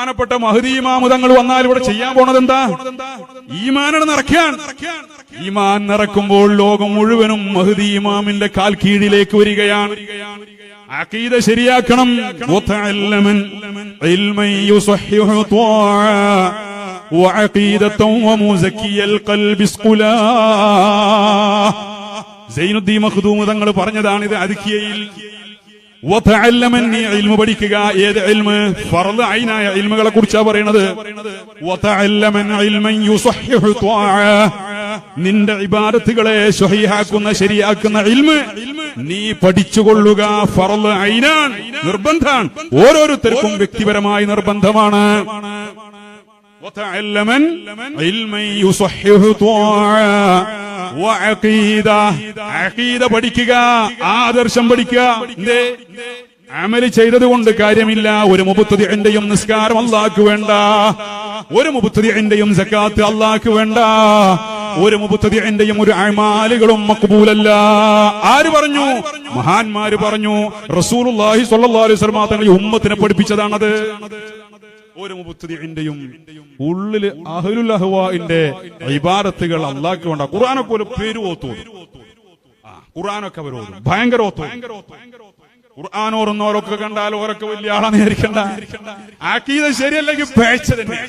ബഹുമാനപ്പെട്ട മഹ്ദി ഇമാം തങ്ങൾ വന്നാൽ ഇവിടെ ചെയ്യാൻ പോണത് എന്താ? ഈമാനാണ് നിറയ്ക്കാൻ. ഈമാൻ നിറക്കുമ്പോൾ ലോകം മുഴുവനും മഹ്ദി ഇമാമിന്റെ കാൽ കീഴിലേക്ക് വരികയാണ്. അഖീദ ശരിയാക്കണം. വതഅല്ലമൻ ഇൽമൻ യുസഹിഹു ത്വാഅ വഅഖീദതൻ വമുസക്കിയൽ ഖൽബി സ്ഖുലാ. സൈനുദ്ദീൻ മഖ്ദൂം തങ്ങൾ പറഞ്ഞതാണ് ഇത് അദ്കിയയിൽ. വതഅല്ലമൻ, നീ ഇൽമു പഠിക്കുക. ഏത് ഇൽമ്? ഫർള് ഐനായ ഇൽമുകളെ കുറിച്ചാണ് പറയുന്നത്. വതഅല്ലമൻ ഇൽമൻ യുസഹിഹു ത്വാഅ, നിന്റെ ഇബാദത്തുകളെ സ്വഹീഹാക്കുന്ന ശരിയാക്കുന്ന ഇൽമ് നീ പഠിച്ചുകൊള്ളുക. ഫർള് ഐനാൻ, നിർബന്ധാണ്. ഓരോരുത്തർക്കും വ്യക്തിപരമായി നിർബന്ധമാണ്. വതഅല്ലമൻ ഇൽമൻ യുസഹിഹു ത്വാഅ വഅഖീദ, അഖീദ പഠിക്കുക, ആദർശം പഠിക്കുക. എന്തേ? അമല് ചെയ്തതുകൊണ്ട് കാര്യമില്ല. ഒരു മുബ്തദിഇന്റെയും നിസ്കാരം അല്ലാഹുക്ക് വേണ്ട, ഒരു മുബ്തദിഇന്റെയും സകാത്ത് അല്ലാഹുക്ക് വേണ്ട, ഒരു മുബ്തദിഇന്റെയും ഒരു അമാലുകളും മഖ്ബൂലല്ല. ആര് പറഞ്ഞു? മഹാന്മാര് പറഞ്ഞു. റസൂലുള്ളാഹി സ്വല്ലല്ലാഹു അലൈഹി വസല്ലം തങ്ങൾ ഈ ഉമ്മത്തിനെ പഠിപ്പിച്ചതാണത്. ഒരു മുബ്തദിഇന്റെയും ഉള്ളില് അഹ്ലുൽ അഹ്വാഇന്റെ ഇബാദത്തുകൾ അല്ലാഹുക്ക് വേണ്ട. ഖുർആനൊക്കെ ഒരു പേര് ഓത്തും, ഖുർആനൊക്കെ അവരോടും ഭയങ്കര ഓത്തും. ഖുർആൻ ഓർന്നോരൊക്കെ കണ്ടാൽ ഓരൊക്കെ വലിയ ആളാന്ന് വിചാരിക്കണ്ട. അഖീദ ശരിയല്ലെങ്കിൽ പേഴ്ച തന്നെ.